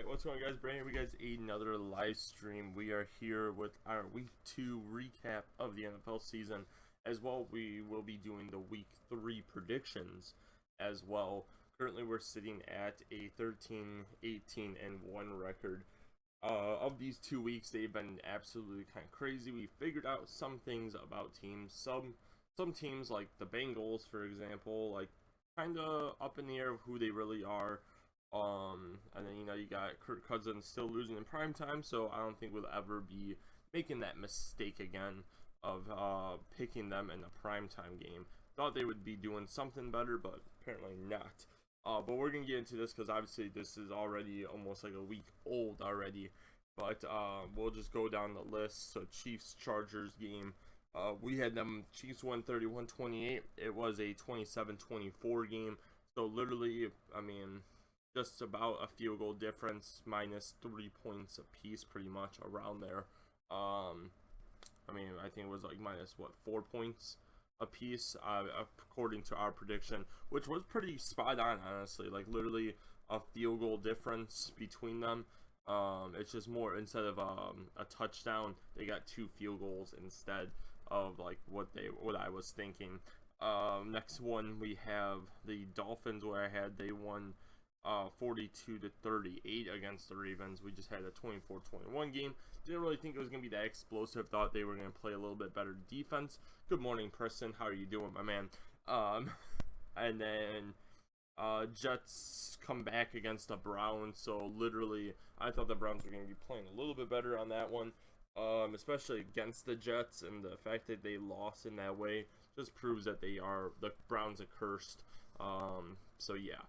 Alright, what's going on, guys? Bringing you guys another live stream. We are here with our week 2 recap of the NFL season. As well, we will be doing the week 3 predictions as well. Currently, we're sitting at a 13-18-1 record. Of these 2 weeks, they've been absolutely kind of crazy. We figured out some things about teams. Some teams, like the Bengals, for example, like kind of up in the air of who they really are. And then, you got Kirk Cousins still losing in prime time, so I don't think we'll ever be making that mistake again of picking them in a primetime game. Thought they would be doing something better, but apparently not. But we're going to get into this because obviously this is already almost like a week old already. But we'll just go down the list. So Chiefs-Chargers game. We had them, Chiefs won 31-28. It was a 27-24 game. So literally, I mean, just about a field goal difference, minus 3 points apiece, pretty much around there. I mean, I think it was like minus 4 points apiece, according to our prediction, which was pretty spot on, honestly. Like literally a field goal difference between them. It's just more, instead of a touchdown, they got 2 field goals instead of like what I was thinking. Next one we have the Dolphins, where they won 42-38 against the Ravens. We just had a 24-21 game. Didn't really think it was going to be that explosive. Thought they were going to play a little bit better defense. Good morning, Preston. How are you doing, my man? And then Jets come back against the Browns. So literally, I thought the Browns were going to be playing a little bit better on that one, especially against the Jets. And the fact that they lost in that way just proves that the Browns are cursed. So yeah.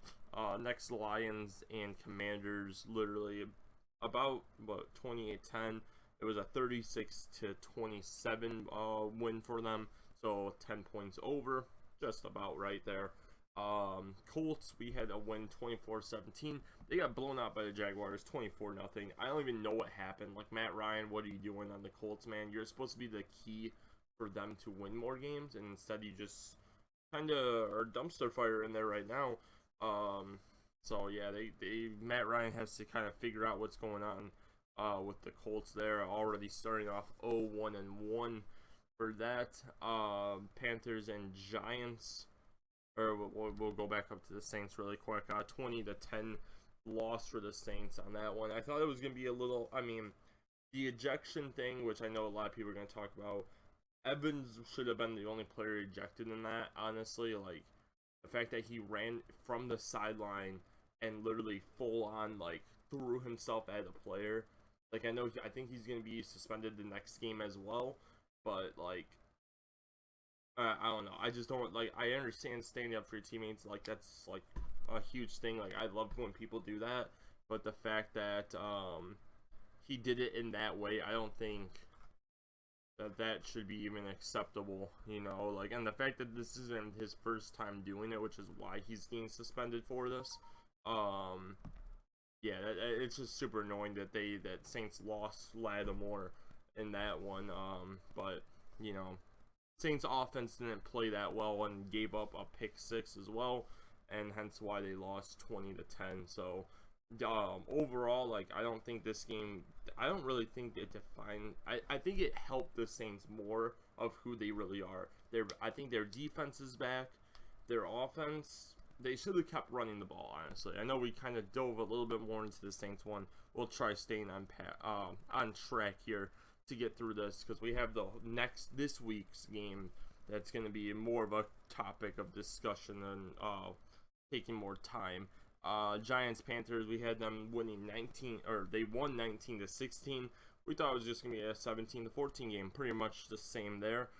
Next, Lions and Commanders, literally about 28-10. It was a 36-27 win for them, so 10 points over, just about right there. Colts, we had a win 24-17. They got blown out by the Jaguars 24-0. I don't even know what happened. Like, Matt Ryan, what are you doing on the Colts, man? You're supposed to be the key for them to win more games, and instead you just kind of are dumpster fire in there right now. So yeah, Matt Ryan has to kind of figure out what's going on with the Colts there. Already starting off 0-1-1 for that. Panthers and Giants, or we'll go back up to the Saints really quick. 20-10 loss for the Saints on that one. I thought it was gonna be a little, I mean, the ejection thing, which I know a lot of people are gonna talk about. Evans should have been the only player ejected in that, honestly. Like, the fact that he ran from the sideline and literally full on, like, threw himself at a player. Like, I think he's going to be suspended the next game as well. But, like, I don't know. I just don't, like, I understand standing up for your teammates. Like, that's, like, a huge thing. Like, I love when people do that. But the fact that he did it in that way, I don't think that should be even acceptable, like, and the fact that this isn't his first time doing it, which is why he's getting suspended for this. Yeah, it's just super annoying that Saints lost Lattimore in that one. But Saints offense didn't play that well and gave up a pick 6 as well, and hence why they lost 20-10. So overall, like, I don't think this game, I don't really think it defined, I think it helped the Saints more of who they really are. I think their defense is back. Their offense, they should have kept running the ball, honestly. I know we kind of dove a little bit more into the Saints one. We'll try staying on track here to get through this, because we have this week's game that's going to be more of a topic of discussion and taking more time. Giants Panthers, we had them winning they won 19-16. We thought it was just gonna be a 17-14 game, pretty much the same there.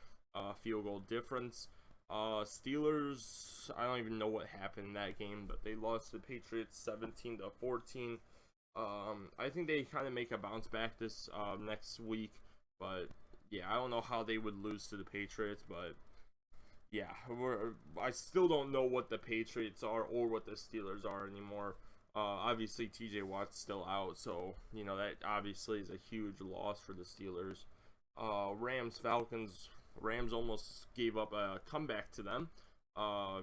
Field goal difference. Steelers, I don't even know what happened in that game, but they lost to the Patriots 17-14. I think they kind of make a bounce back this next week, but yeah, I don't know how they would lose to the Patriots, but yeah, I still don't know what the Patriots are or what the Steelers are anymore. Obviously, TJ Watt's still out, so, that obviously is a huge loss for the Steelers. Rams, Falcons. Rams almost gave up a comeback to them.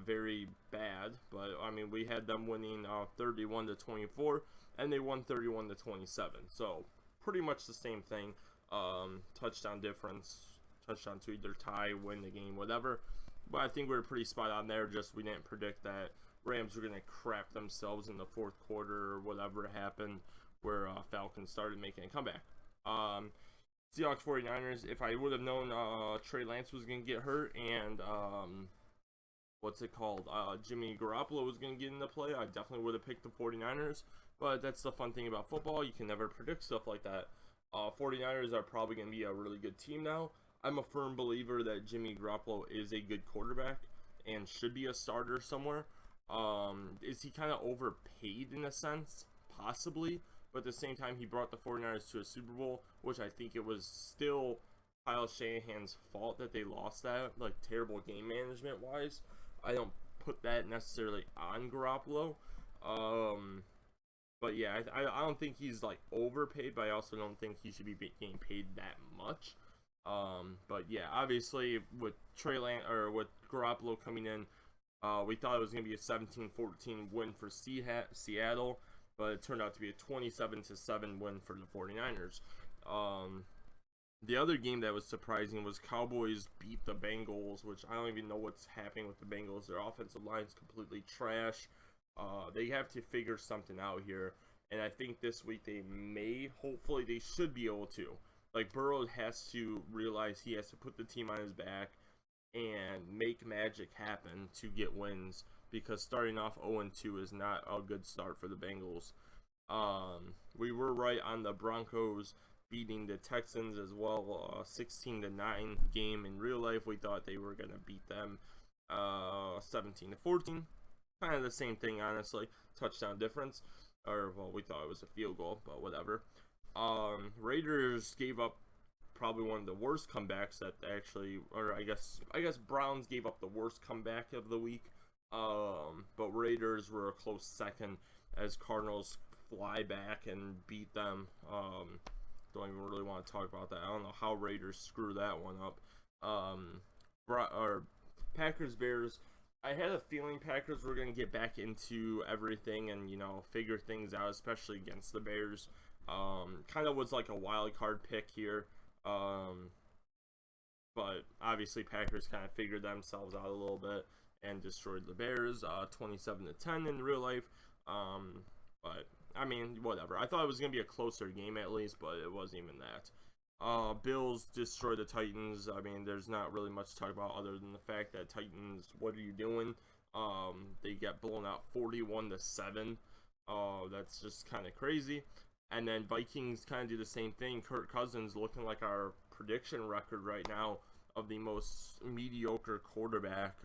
very bad, but I mean, we had them winning 31-24, and they won 31-27. So pretty much the same thing. Touchdown difference, touchdown to either tie, win the game, whatever. But I think we were pretty spot on there. Just we didn't predict that Rams were gonna crap themselves in the fourth quarter or whatever happened, where Falcons started making a comeback. Seahawks 49ers. If I would have known Trey Lance was gonna get hurt and Jimmy Garoppolo was going to get into play, I definitely would have picked the 49ers. But that's the fun thing about football. You can never predict stuff like that. 49ers are probably going to be a really good team now. I'm a firm believer that Jimmy Garoppolo is a good quarterback and should be a starter somewhere. Is he kind of overpaid in a sense? Possibly. But at the same time, he brought the 49ers to a Super Bowl, which I think it was still Kyle Shanahan's fault that they lost that. Like, terrible game management wise. I don't put that necessarily on Garoppolo. But yeah, I don't think he's like overpaid, but I also don't think he should be getting paid that much. But yeah, obviously with with Garoppolo coming in, we thought it was going to be a 17-14 win for Seattle, but it turned out to be a 27-7 win for the 49ers. The other game that was surprising was Cowboys beat the Bengals, which I don't even know what's happening with the Bengals. Their offensive line's completely trash. They have to figure something out here, and I think this week hopefully they should be able to. Like, Burrow has to realize he has to put the team on his back and make magic happen to get wins, because starting off 0-2 is not a good start for the Bengals. We were right on the Broncos beating the Texans as well, 16-9 game. In real life, we thought they were going to beat them 17-14. Kind of the same thing, honestly. Touchdown difference. Or, well, we thought it was a field goal, but whatever. Raiders gave up probably one of the worst comebacks that actually, or I guess Browns gave up the worst comeback of the week. But Raiders were a close second as Cardinals fly back and beat them. Don't even really want to talk about that. I don't know how Raiders screw that one up. Packers Bears. I had a feeling Packers were going to get back into everything and, figure things out, especially against the Bears. Kind of was like a wild card pick here. But obviously Packers kind of figured themselves out a little bit and destroyed the Bears 27-10 in real life. But I mean, whatever. I thought it was going to be a closer game at least, but it wasn't even that. Bills destroyed the Titans. I mean, there's not really much to talk about other than the fact that Titans, what are you doing? They got blown out 41-7. That's just kind of crazy. And then Vikings kind of do the same thing. Kirk Cousins looking like our prediction record right now of the most mediocre quarterback,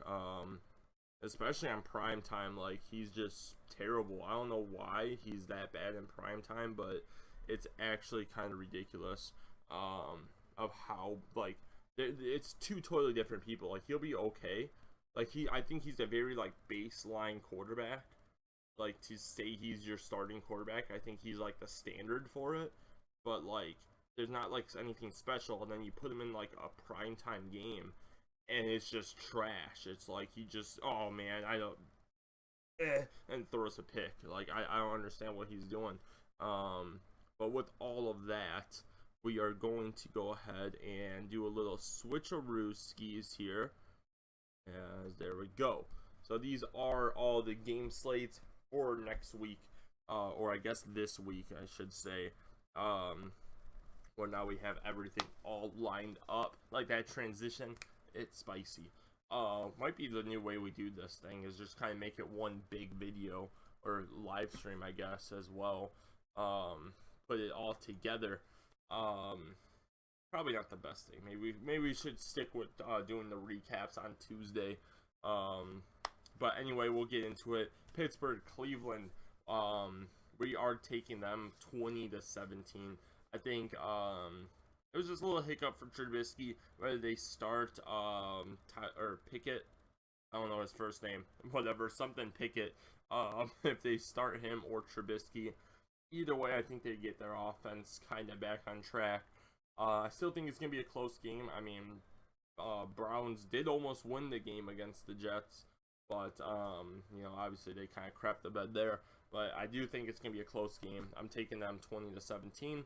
especially on prime time. Like, he's just terrible. I don't know why he's that bad in prime time, but it's actually kind of ridiculous of how, like, it's two totally different people. Like, he'll be okay. Like, I think he's a very, like, baseline quarterback. Like, to say he's your starting quarterback, I think he's, like, the standard for it. But, like, there's not, like, anything special. And then you put him in, like, a primetime game, and it's just trash. It's like he just, oh, man, I don't, and throws a pick. Like, I don't understand what he's doing. But with all of that, we are going to go ahead and do a little switcheroo skis here. As there we go. So these are all the game slates for next week, or I guess this week, I should say. Well, now we have everything all lined up. Like, that transition, it's spicy. Might be the new way we do this thing, is just kind of make it one big video, or live stream, I guess, as well. Put it all together. Probably not the best thing. Maybe we should stick with doing the recaps on Tuesday. But anyway, we'll get into it. Pittsburgh, Cleveland. We are taking them 20-17. I think it was just a little hiccup for Trubisky. Whether they start or Pickett, I don't know his first name, whatever, something Pickett. If they start him or Trubisky, either way, I think they get their offense kind of back on track. I still think it's gonna be a close game. I mean, Browns did almost win the game against the Jets. but you know, obviously they kind of crapped the bed there. But I do think it's gonna be a close game. I'm taking them 20-17.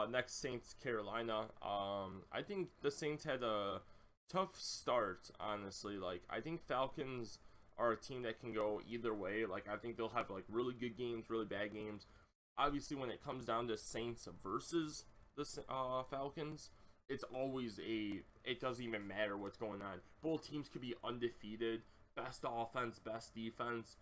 Next, Saints Carolina. I think the Saints had a tough start, honestly. Like, I think Falcons are a team that can go either way. Like, I think they'll have like really good games, really bad games. Obviously, when it comes down to Saints versus the Falcons, it's always it doesn't even matter what's going on. Both teams could be undefeated, best offense, best defense,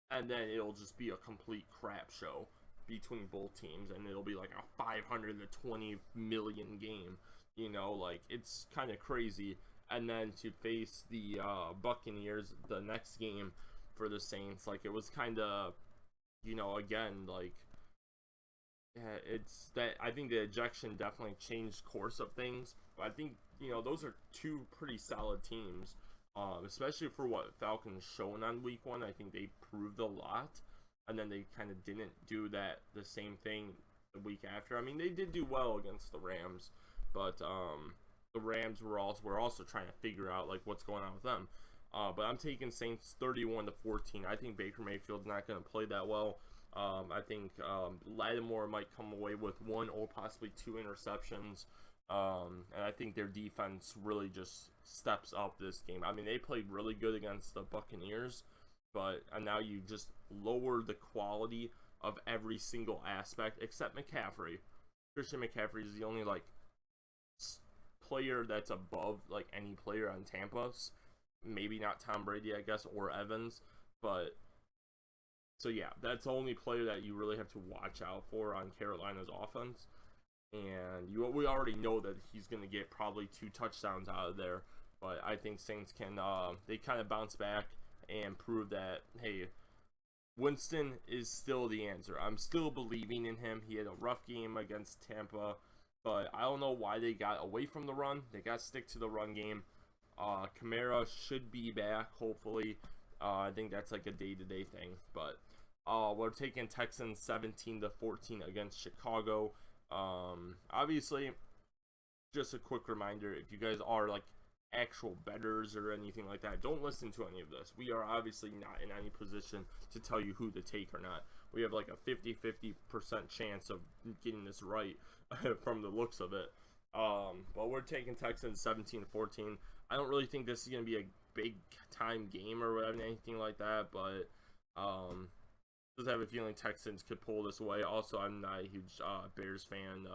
and then it'll just be a complete crap show between both teams, and it'll be like a 520 million game. You know, like, it's kind of crazy. And then to face the Buccaneers the next game for the Saints, like, it was kind of, you know, again, like, yeah, it's that I think the ejection definitely changed course of things. But I think, you know, those are two pretty solid teams, especially for what Falcons shown on week 1. I think they proved a lot, and then they kind of didn't do the same thing the week after. I mean, they did do well against the Rams, but the Rams were also trying to figure out like what's going on with them. But I'm taking Saints 31-14. I think Baker Mayfield's not going to play that well. I think Lattimore might come away with 1 or possibly 2 interceptions. And I think their defense really just steps up this game. I mean, they played really good against the Buccaneers, but now you just lower the quality of every single aspect except McCaffrey. Christian McCaffrey is the only like player that's above like any player on Tampa. Maybe not Tom Brady, I guess, or Evans, but so yeah, that's the only player that you really have to watch out for on Carolina's offense. And we already know that he's going to get probably 2 touchdowns out of there. But I think Saints can, they kind of bounce back and prove that, hey, Winston is still the answer. I'm still believing in him. He had a rough game against Tampa, but I don't know why they got away from the run. They got to stick to the run game. Kamara should be back, hopefully. I think that's like a day-to-day thing. But we're taking Texans 17-14 against Chicago. Obviously, just a quick reminder, if you guys are like actual bettors or anything like that, don't listen to any of this. We are obviously not in any position to tell you who to take or not. We have like a 50-50% chance of getting this right from the looks of it. But we're taking Texans 17-14. I don't really think this is going to be a big time game or whatever, anything like that, but just have a feeling Texans could pull this away. Also, I'm not a huge Bears fan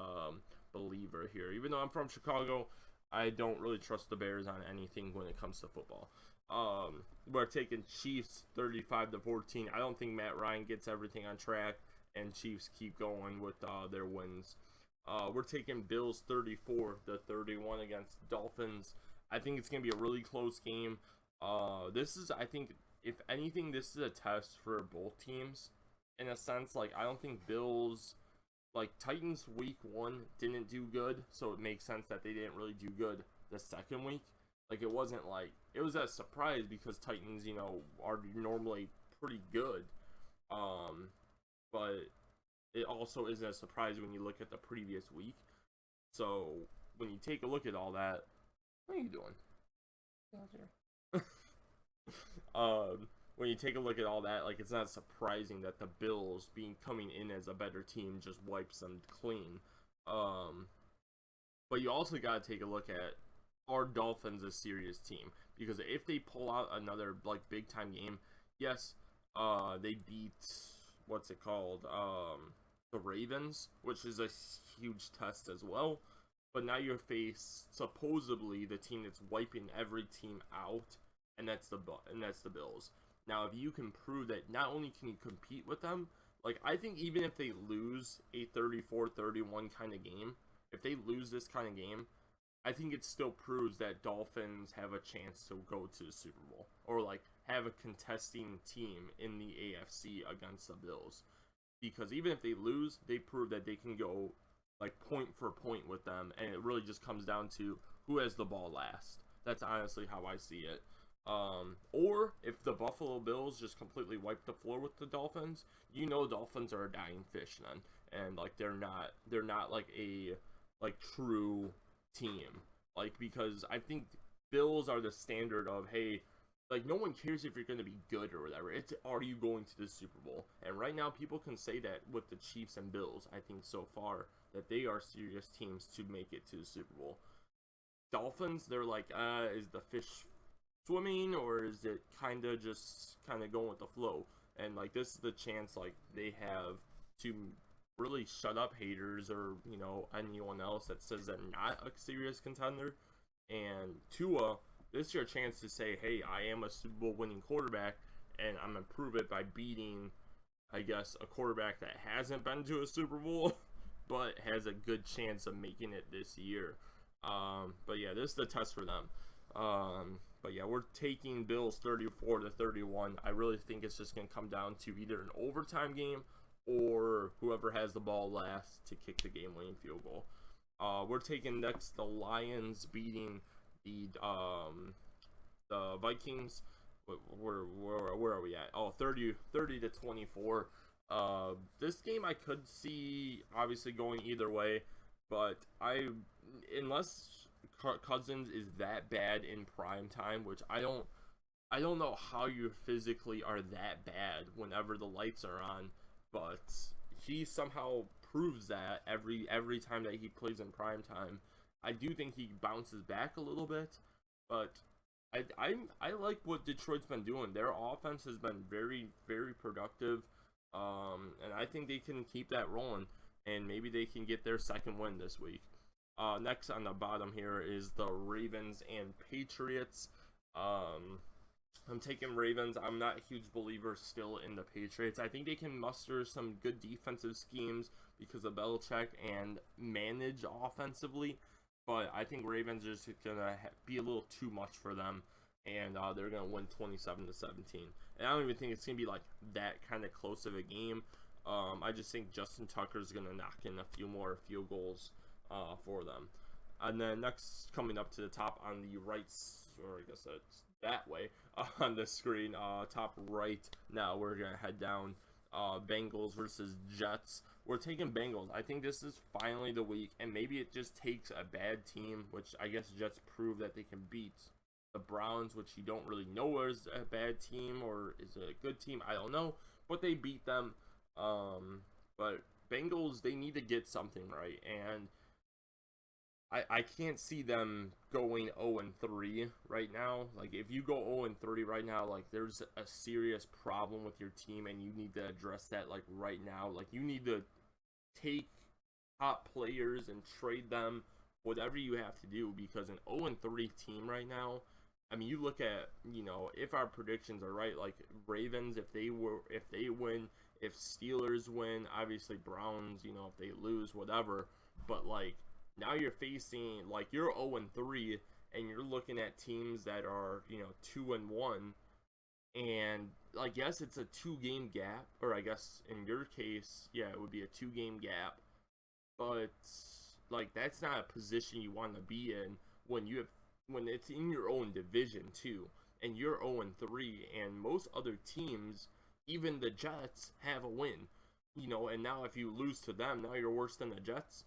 believer here. Even though I'm from Chicago, I don't really trust the Bears on anything when it comes to football. We're taking Chiefs 35-14. I don't think Matt Ryan gets everything on track, and Chiefs keep going with their wins. We're taking Bills 34-31 against Dolphins. I think it's going to be a really close game. This is, I think, if anything, this is a test for both teams. In a sense, like, I don't think Bills, like, Titans week 1 didn't do good, so it makes sense that they didn't really do good the second week. Like, it wasn't like, it was a surprise because Titans, you know, are normally pretty good. But it also isn't a surprise when you look at the previous week. So, when you take a look at all that, what are you doing? When you take a look at all that, like, it's not surprising that the Bills coming in as a better team just wipes them clean. But you also got to take a look at, are Dolphins a serious team? Because if they pull out another like big time game, yes, they beat the Ravens, which is a huge test as well. But now you're faced supposedly the team that's wiping every team out, and that's the Bills. Now, if you can prove that not only can you compete with them, like, I think even if they lose a 34-31 kind of game, if they lose this kind of game, I think it still proves that Dolphins have a chance to go to the Super Bowl, or like have a contesting team in the AFC against the Bills. Because even if they lose, they prove that they can go like point for point with them, and it really just comes down to who has the ball last. That's honestly how I see it. Or if the Buffalo Bills just completely wipe the floor with the Dolphins, you know, Dolphins are a dying fish then, and like they're not like a true team, like, because I think Bills are the standard of, hey, like, no one cares if you're going to be good or whatever. It's, are you going to the Super Bowl? And right now, people can say that with the Chiefs and Bills, I think so far, that they are serious teams to make it to the Super Bowl. Dolphins, they're like, is the fish swimming, or is it kind of just kind of going with the flow? And, like, this is the chance, like, they have to really shut up haters or, you know, anyone else that says they're not a serious contender. And Tua, this is your chance to say, hey, I am a Super Bowl winning quarterback, and I'm going to prove it by beating, I guess, a quarterback that hasn't been to a Super Bowl, but has a good chance of making it this year. But yeah, this is the test for them. But yeah, we're taking Bills 34-31. I really think it's just going to come down to either an overtime game or whoever has the ball last to kick the game-winning field goal. We're taking next the Lions beating the Vikings. Where are we at? Oh, 30-24. This game I could see obviously going either way, but unless Cousins is that bad in prime time, which I don't know how you physically are that bad whenever the lights are on, but he somehow proves that every time that he plays in prime time. I do think he bounces back a little bit, but I like what Detroit's been doing. Their offense has been very, very productive, and I think they can keep that rolling, and maybe they can get their second win this week. Next on the bottom here is the Ravens and Patriots. I'm taking Ravens. I'm not a huge believer still in the Patriots. I think they can muster some good defensive schemes because of Belichick and manage offensively, but I think Ravens are just gonna be a little too much for them, and they're gonna win 27-17. And I don't even think it's gonna be like that kind of close of a game. I just think Justin Tucker's gonna knock in a few more field goals for them. And then next, coming up to the top on the right, or I guess that's that way on the screen, top right. Now we're gonna head down. Bengals versus Jets. We're taking Bengals. I think this is finally the week, and maybe it just takes a bad team, which I guess Jets prove that they can beat the Browns, which you don't really know is a bad team or is a good team. I don't know, but they beat them. But Bengals, they need to get something right, and I can't see them going 0-3 right now. Like, if you go 0-3 right now, like, there's a serious problem with your team, and you need to address that, like, right now. Like, you need to take top players and trade them, whatever you have to do, because an 0-3 team right now, I mean, you look at, you know, if our predictions are right, like, Ravens, if they win, if Steelers win, obviously Browns, you know, if they lose, whatever, but, like, now you're facing, like, you're 0-3, and you're looking at teams that are, you know, 2-1, and, like, yes, it's a 2-game gap, or I guess in your case, yeah, it would be a 2-game gap, but, like, that's not a position you want to be in when it's in your own division, too, and you're 0-3, and most other teams, even the Jets, have a win, you know, and now if you lose to them, now you're worse than the Jets.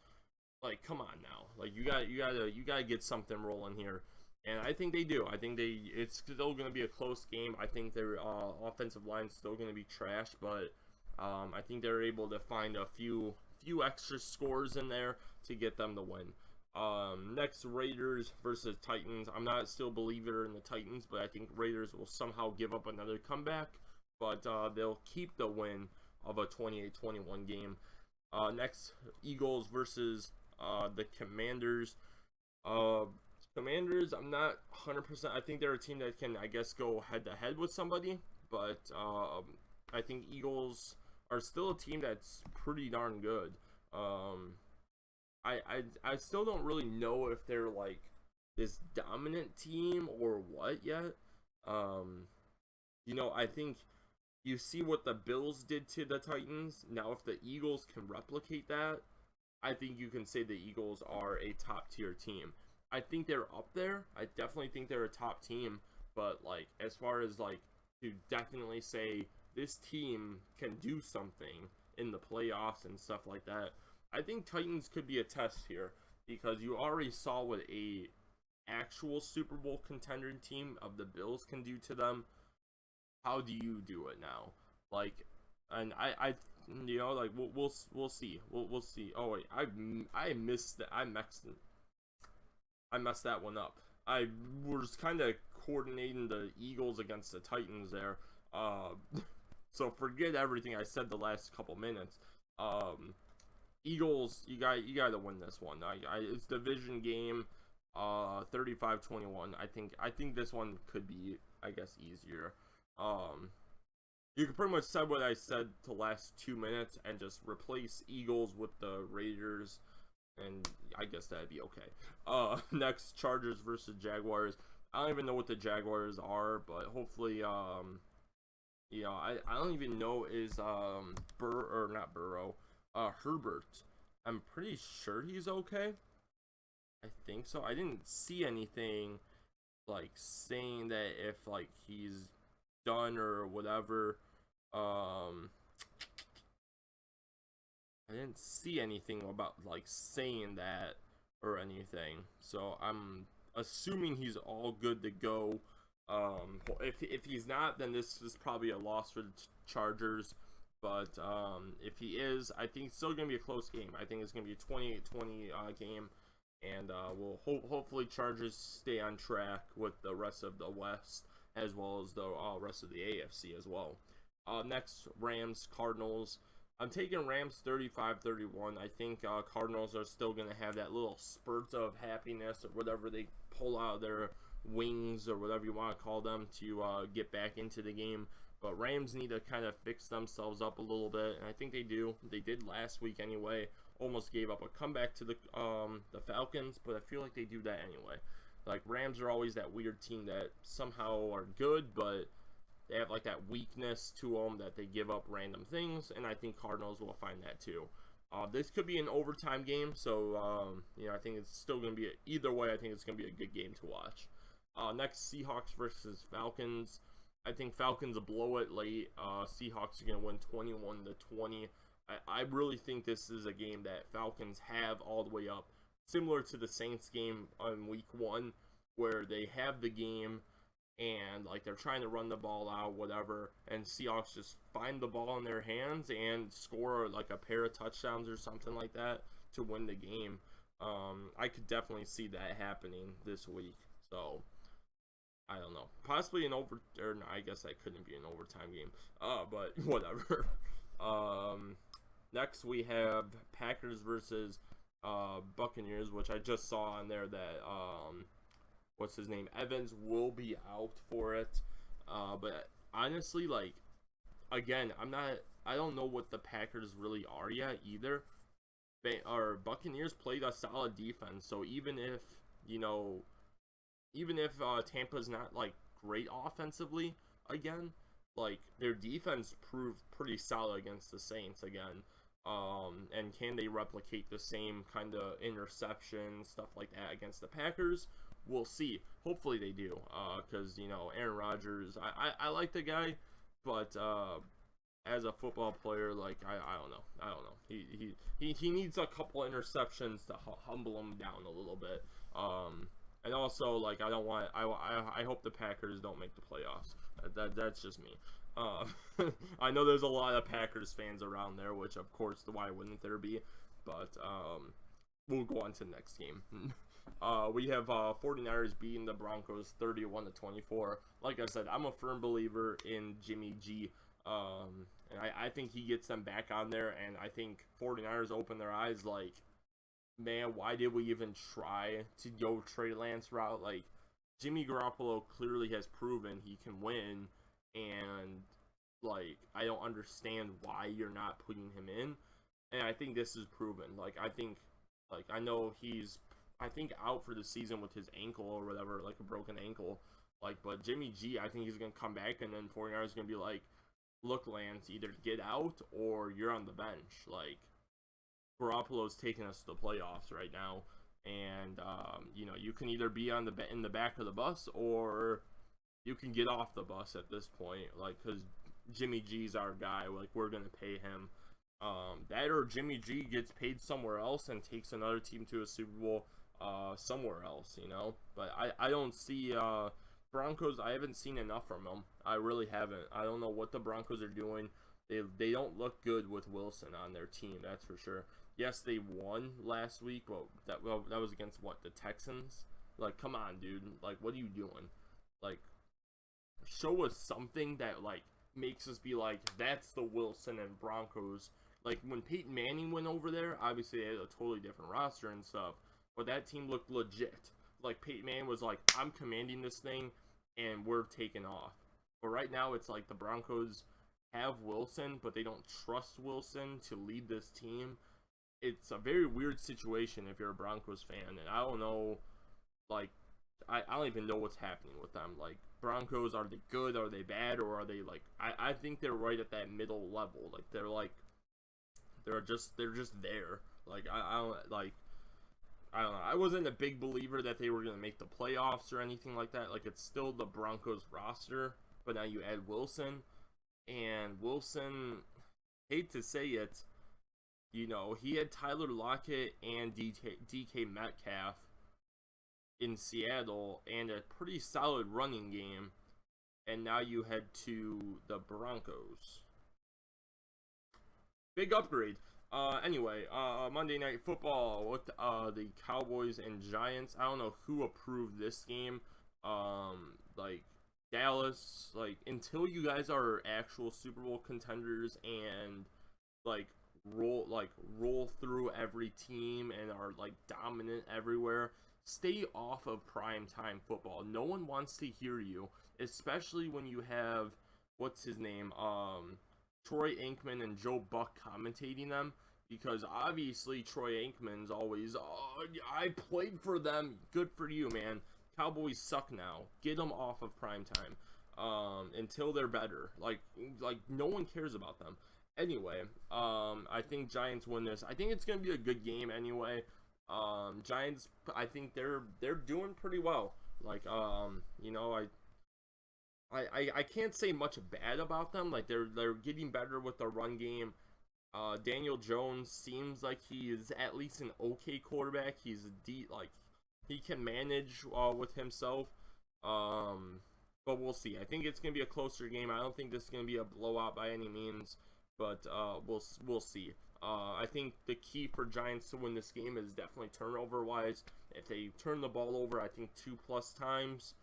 Like, come on now. Like, you gotta get something rolling here, and I think they do. I think it's still gonna be a close game. I think their offensive line's still gonna be trash, but I think they're able to find a few extra scores in there to get them to win. Next, Raiders versus Titans. I'm not still a believer in the Titans, but I think Raiders will somehow give up another comeback, but they'll keep the win of a 28-21 game. Next, Eagles versus the Commanders. Commanders, I'm not 100%. I think they're a team that can, I guess, go head-to-head with somebody, but I think Eagles are still a team that's pretty darn good. I still don't really know if they're, like, this dominant team or what yet. You know, I think you see what the Bills did to the Titans. Now, if the Eagles can replicate that, I think you can say the Eagles are a top-tier team. I think they're up there. I definitely think they're a top team. But, like, as far as, like, to definitely say this team can do something in the playoffs and stuff like that, I think Titans could be a test here. Because you already saw what a actual Super Bowl contender team of the Bills can do to them, how do you do it now? Like, and I you know, like we'll see. We'll see. Oh wait, I missed that. I messed that one up. I was kind of coordinating the Eagles against the Titans there. So forget everything I said the last couple minutes. Eagles, you got to win this one. It's division game. 35-21. I think this one could be, I guess, easier. You can pretty much say what I said the last 2 minutes and just replace Eagles with the Raiders, and I guess that'd be okay. Next, Chargers versus Jaguars. I don't even know what the Jaguars are, but hopefully, you know, I don't even know is Herbert. I'm pretty sure he's okay. I think so. I didn't see anything like saying that if like he's done or whatever. I didn't see anything about like saying that or anything. So I'm assuming he's all good to go. If he's not, then this is probably a loss for the Chargers. But if he is, I think it's still gonna be a close game. I think it's gonna be a 28-20 game. And we'll hopefully Chargers stay on track with the rest of the West as well as the rest of the AFC as well. Next, Rams, Cardinals. I'm taking Rams 35-31. I think Cardinals are still going to have that little spurt of happiness or whatever they pull out of their wings or whatever you want to call them to get back into the game. But Rams need to kind of fix themselves up a little bit, and I think they do. They did last week anyway. Almost gave up a comeback to the Falcons, but I feel like they do that anyway. Like, Rams are always that weird team that somehow are good, but they have like that weakness to them that they give up random things, and I think Cardinals will find that too. This could be an overtime game, so you know, I think it's still going to be either way. I think it's going to be a good game to watch. Next, Seahawks versus Falcons. I think Falcons will blow it late. Seahawks are going to win 21-20. I really think this is a game that Falcons have all the way up, similar to the Saints game on week 1, where they have the game and like they're trying to run the ball out, whatever, and Seahawks just find the ball in their hands and score like a pair of touchdowns or something like that to win the game. I could definitely see that happening this week. So I don't know, possibly no, I guess that couldn't be an overtime game. But whatever. Next we have Packers versus Buccaneers, which I just saw on there that what's his name, Evans will be out for it. But honestly, like, again, I don't know what the Packers really are yet either. Our Buccaneers played a solid defense, so even if, you know, Tampa's not like great offensively again, like their defense proved pretty solid against the Saints again. And can they replicate the same kind of interception stuff like that against the Packers? We'll see. Hopefully they do, because you know, Aaron Rodgers, I like the guy, but as a football player, like I don't know. He needs a couple interceptions to humble him down a little bit. And also, like, I hope the Packers don't make the playoffs. That's just me. I know there's a lot of Packers fans around there, which of course, why wouldn't there be? But we'll go on to the next game. We have 49ers beating the Broncos 31-24. Like I said, I'm a firm believer in Jimmy G. And I think he gets them back on there, and I think 49ers open their eyes like, man, why did we even try to go Trey Lance route? Like, Jimmy Garoppolo clearly has proven he can win, and like, I don't understand why you're not putting him in. And I think this is proven. Like, I know he's, out for the season with his ankle or whatever, like a broken ankle. Like, but Jimmy G, I think he's gonna come back, and then 49ers gonna be like, look, Lance, either get out or you're on the bench. Like, Garoppolo's taking us to the playoffs right now, and you know, you can either be on in the back of the bus or you can get off the bus at this point, like, because Jimmy G's our guy. Like, we're gonna pay him. That or Jimmy G gets paid somewhere else and takes another team to a Super Bowl. somewhere else, you know. But I don't see Broncos. I haven't seen enough from them. I really haven't. I don't know what the Broncos are doing. They don't look good with Wilson on their team, that's for sure. Yes, they won last week. Well, that was against what, the Texans? Like, come on, dude. Like, what are you doing? Like, show us something that like makes us be like, that's the Wilson and Broncos. Like when Peyton Manning went over there, obviously they had a totally different roster and stuff, but that team looked legit. Like Peyton Manning was like, I'm commanding this thing and we're taking off. But right now it's like the Broncos have Wilson, but they don't trust Wilson to lead this team. It's a very weird situation if you're a Broncos fan, and I don't know, like, I don't even know what's happening with them. Like, Broncos, are they good, are they bad, or are they, like, I think they're right at that middle level. Like, they're just there. Like, I don't know. I wasn't a big believer that they were going to make the playoffs or anything like that. Like, it's still the Broncos roster, but now you add Wilson, and Wilson, hate to say it, you know, he had Tyler Lockett and DK Metcalf in Seattle and a pretty solid running game, and now you head to the Broncos. Big upgrade. Anyway, Monday Night Football with the Cowboys and Giants. I don't know who approved this game. Like Dallas, like until you guys are actual Super Bowl contenders and like roll through every team and are like dominant everywhere, stay off of primetime football. No one wants to hear you, especially when you have what's his name, Troy Aikman and Joe Buck commentating them, because obviously Troy Aikman's always, oh, I played for them. Good for you, man. Cowboys suck now. Get them off of primetime until they're better. Like no one cares about them. Anyway, I think Giants win this. I think it's gonna be a good game anyway. Giants, I think they're doing pretty well. Like, you know, I can't say much bad about them. Like they're getting better with the run game. Daniel Jones seems like he is at least an okay quarterback. He's like he can manage with himself. But we'll see. I think it's gonna be a closer game. I don't think this is gonna be a blowout by any means. But we'll see. I think the key for Giants to win this game is definitely turnover-wise. If they turn the ball over, I think 2+ times,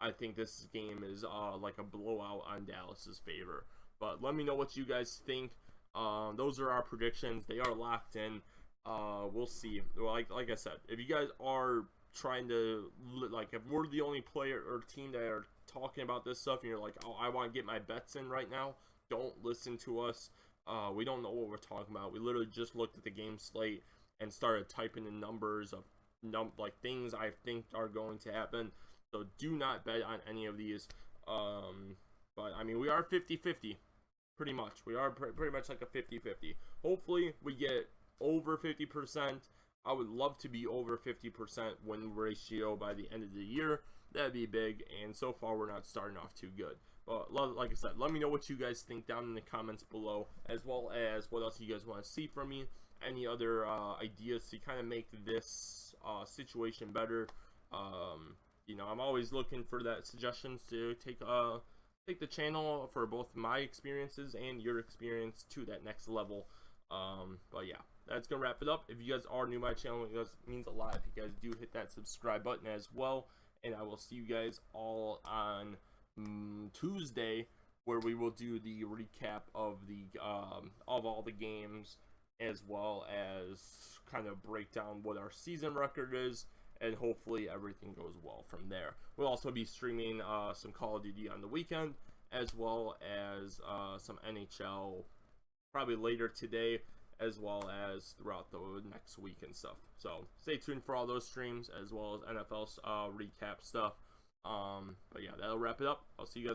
I think this game is like a blowout on Dallas's favor. But let me know what you guys think. Those are our predictions. They are locked in. We'll see. Like I said, if you guys are trying to, like, if we're the only player or team that are talking about this stuff and you're like, oh, I want to get my bets in right now, don't listen to us. We don't know what we're talking about. We literally just looked at the game slate and started typing in numbers of like things I think are going to happen. So do not bet on any of these. But I mean, we are 50-50 pretty much. We are pretty much like a 50-50. Hopefully we get over 50%. I would love to be over 50% win ratio by the end of the year. That'd be big, and so far we're not starting off too good. But like I said, let me know what you guys think down in the comments below, as well as what else you guys want to see from me. Any other ideas to kind of make this situation better. You know, I'm always looking for that suggestions to take the channel for both my experiences and your experience to that next level. But yeah, that's gonna wrap it up. If you guys are new to my channel, it means a lot if you guys do hit that subscribe button as well. And I will see you guys all on Tuesday, where we will do the recap of the of all the games, as well as kind of break down what our season record is, and hopefully everything goes well from there. We'll also be streaming some Call of Duty on the weekend, as well as some NHL probably later today, as well as throughout the next week and stuff. So stay tuned for all those streams, as well as NFL recap stuff. But yeah, that'll wrap it up. I'll see you guys.